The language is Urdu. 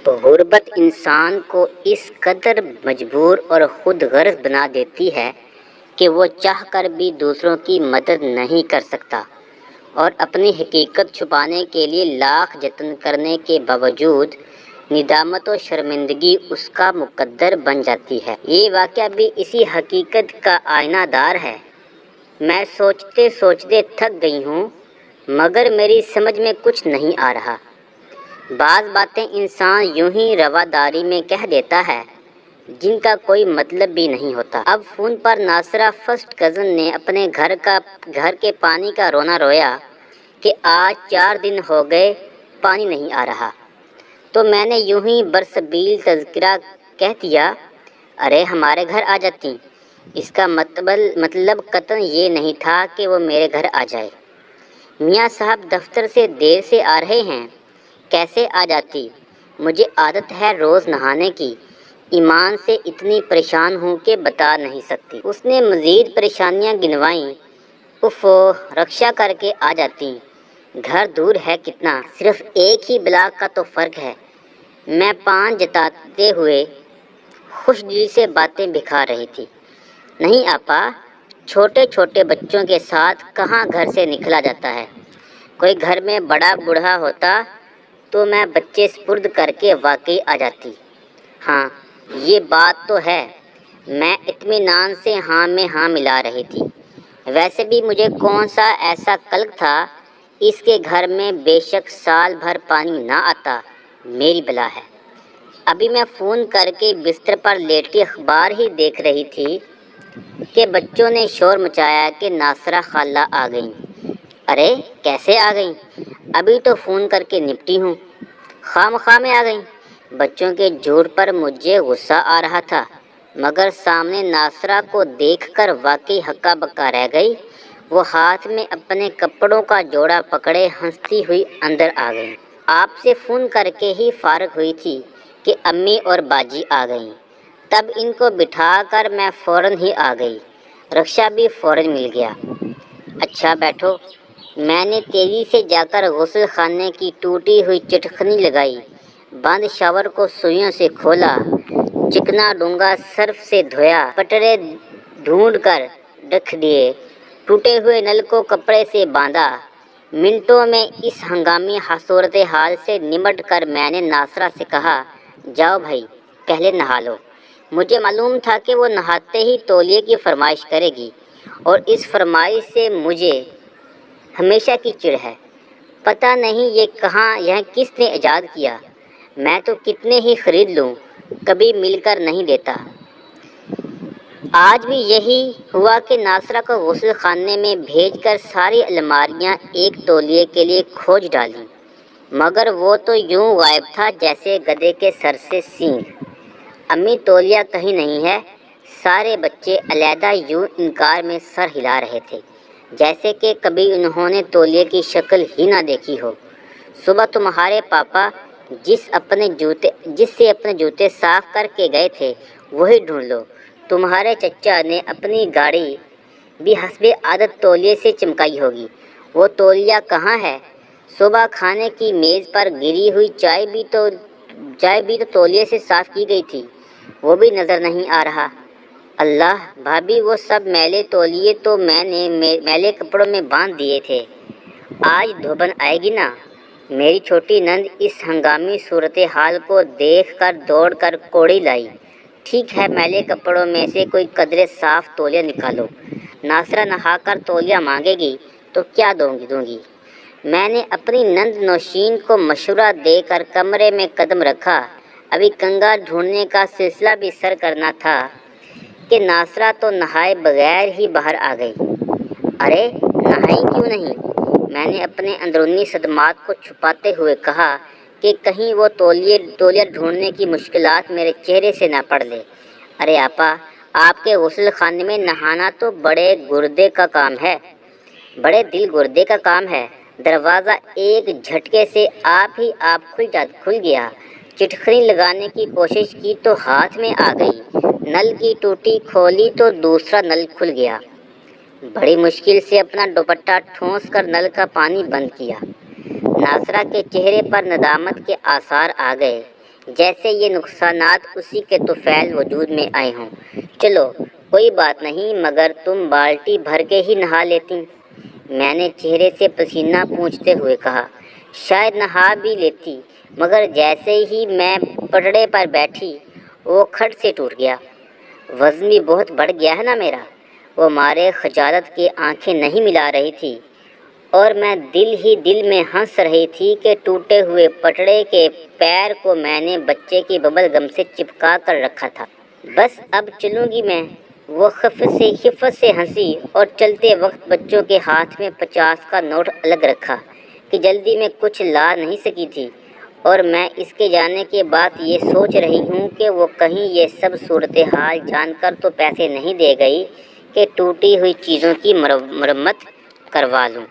غربت انسان کو اس قدر مجبور اور خود غرض بنا دیتی ہے کہ وہ چاہ کر بھی دوسروں کی مدد نہیں کر سکتا اور اپنی حقیقت چھپانے کے لیے لاکھ جتن کرنے کے باوجود ندامت و شرمندگی اس کا مقدر بن جاتی ہے۔ یہ واقعہ بھی اسی حقیقت کا آئینہ دار ہے۔ میں سوچتے سوچتے تھک گئی ہوں، مگر میری سمجھ میں کچھ نہیں آ رہا۔ بعض باتیں انسان یوں ہی رواداری میں کہہ دیتا ہے جن کا کوئی مطلب بھی نہیں ہوتا۔ اب فون پر ناصرہ فرسٹ کزن نے اپنے گھر کے پانی کا رونا رویا کہ آج 4 دن ہو گئے پانی نہیں آ رہا، تو میں نے یوں ہی برسبیل تذکرہ کہہ دیا، ارے ہمارے گھر آ جاتی۔ اس کا مطلب قطعاً یہ نہیں تھا کہ وہ میرے گھر آ جائے۔ میاں صاحب دفتر سے دیر سے آ رہے ہیں، کیسے آ جاتی؟ مجھے عادت ہے روز نہانے کی، ایمان سے اتنی پریشان ہوں کہ بتا نہیں سکتی۔ اس نے مزید پریشانیاں گنوائیں، رکشا کر کے آ جاتی، گھر دور ہے کتنا، صرف ایک ہی بلاک کا تو فرق ہے۔ میں پان جتاتے ہوئے خوش دلی سے باتیں بکھار رہی تھی۔ نہیں آپا، چھوٹے چھوٹے بچوں کے ساتھ کہاں گھر سے نکلا جاتا ہے؟ کوئی گھر میں بڑا بوڑھا ہوتا تو میں بچے سپرد کر کے واقعی آ جاتی۔ ہاں یہ بات تو ہے، میں اطمینان سے ہاں میں ہاں ملا رہی تھی۔ ویسے بھی مجھے کون سا ایسا قلق تھا، اس کے گھر میں بے شک سال بھر پانی نہ آتا میری بلا ہے۔ ابھی میں فون کر کے بستر پر لیٹی اخبار ہی دیکھ رہی تھی کہ بچوں نے شور مچایا کہ ناصرہ خالہ آ گئیں۔ ارے کیسے آ گئیں؟ ابھی تو فون کر کے نپٹی ہوں، خواہ میں آ گئیں۔ بچوں کے جھوٹ پر مجھے غصہ آ رہا تھا، مگر سامنے ناصرہ کو دیکھ کر واقعی ہکا بکا رہ گئی۔ وہ ہاتھ میں اپنے کپڑوں کا جوڑا پکڑے ہنستی ہوئی اندر آ گئی۔ آپ سے فون کر کے ہی فارغ ہوئی تھی کہ امی اور باجی آ گئیں، تب ان کو بٹھا کر میں فوراً ہی آ گئی، رکشا بھی فوراً مل گیا۔ اچھا بیٹھو۔ میں نے تیزی سے جا کر غسل خانے کی ٹوٹی ہوئی چٹخنی لگائی، بند شاور کو سوئیوں سے کھولا، چکنا ڈونگا صرف سے دھویا، پٹڑے ڈھونڈ کر رکھ دیے، ٹوٹے ہوئے نل کو کپڑے سے باندھا۔ منٹوں میں اس ہنگامی صورتحال سے نمٹ کر میں نے ناصرہ سے کہا، جاؤ بھائی پہلے نہا لو۔ مجھے معلوم تھا کہ وہ نہاتے ہی تولیے کی فرمائش کرے گی، اور اس فرمائش سے مجھے ہمیشہ کی چڑ ہے۔ پتہ نہیں یہ کس نے ایجاد کیا، میں تو کتنے ہی خرید لوں کبھی مل کر نہیں دیتا۔ آج بھی یہی ہوا کہ ناصرہ کو غسل خانے میں بھیج کر ساری الماریاں ایک تولیے کے لیے کھوج ڈالیں، مگر وہ تو یوں غائب تھا جیسے گدھے کے سر سے سینگ۔ امی تولیہ کہیں نہیں ہے۔ سارے بچے علیحدہ یوں انکار میں سر ہلا رہے تھے جیسے کہ کبھی انہوں نے تولیے کی شکل ہی نہ دیکھی ہو۔ صبح تمہارے پاپا جس سے اپنے جوتے صاف کر کے گئے تھے وہی ڈھونڈ لو۔ تمہارے چچا نے اپنی گاڑی بھی حسب عادت تولیے سے چمکائی ہوگی، وہ تولیہ کہاں ہے؟ صبح کھانے کی میز پر گری ہوئی چائے بھی تو تولیے سے صاف کی گئی تھی، وہ بھی نظر نہیں آ رہا۔ اللہ بھابھی، وہ سب میلے تولیے تو میں نے میلے کپڑوں میں باندھ دیے تھے، آج دھوبن آئے گی نا۔ میری چھوٹی نند اس ہنگامی صورتحال کو دیکھ کر دوڑ کر کوڑی لائی، ٹھیک ہے میلے کپڑوں میں سے کوئی قدرے صاف تولیہ نکالو، ناصرہ نہا کر تولیہ مانگے گی تو کیا دوں گی۔ میں نے اپنی نند نوشین کو مشورہ دے کر کمرے میں قدم رکھا، ابھی کنگا ڈھونڈنے کا سلسلہ بھی سر کرنا تھا کہ ناصرہ تو نہائے بغیر ہی باہر آ گئی۔ ارے نہائی کیوں نہیں؟ میں نے اپنے اندرونی صدمات کو چھپاتے ہوئے کہا کہ کہیں وہ تولیہ ڈھونڈنے کی مشکلات میرے چہرے سے نہ پڑھ لے۔ ارے آپا، آپ کے غسل خانے میں نہانا تو بڑے دل گردے کا کام ہے۔ دروازہ ایک جھٹکے سے آپ کھل گیا، چٹخنی لگانے کی کوشش کی تو ہاتھ میں آ گئی، نل کی ٹوٹی کھولی تو دوسرا نل کھل گیا۔ بڑی مشکل سے اپنا دوپٹہ ٹھونس کر نل کا پانی بند کیا۔ ناصرہ کے چہرے پر ندامت کے آثار آ گئے جیسے یہ نقصانات اسی کے طفیل وجود میں آئے ہوں۔ چلو کوئی بات نہیں، مگر تم بالٹی بھر کے ہی نہا لیتی۔ میں نے چہرے سے پسینہ پونچھتے ہوئے کہا۔ شاید نہا بھی لیتی، مگر جیسے ہی میں پٹڑے پر بیٹھی وہ کھٹ سے ٹوٹ گیا۔ وزن بھی بہت بڑھ گیا ہے نا میرا۔ وہ مارے خجالت کی آنکھیں نہیں ملا رہی تھی اور میں دل ہی دل میں ہنس رہی تھی کہ ٹوٹے ہوئے پٹڑے کے پیر کو میں نے بچے کی ببل گم سے چپکا کر رکھا تھا۔ بس اب چلوں گی میں۔ وہ خفت سے ہنسی اور چلتے وقت بچوں کے ہاتھ میں 50 کا نوٹ الگ رکھا کہ جلدی میں کچھ لا نہیں سکی تھی، اور میں اس کے جانے کے بعد یہ سوچ رہی ہوں کہ وہ کہیں یہ سب صورتحال جان کر تو پیسے نہیں دے گئی کہ ٹوٹی ہوئی چیزوں کی مرمت کروا لوں۔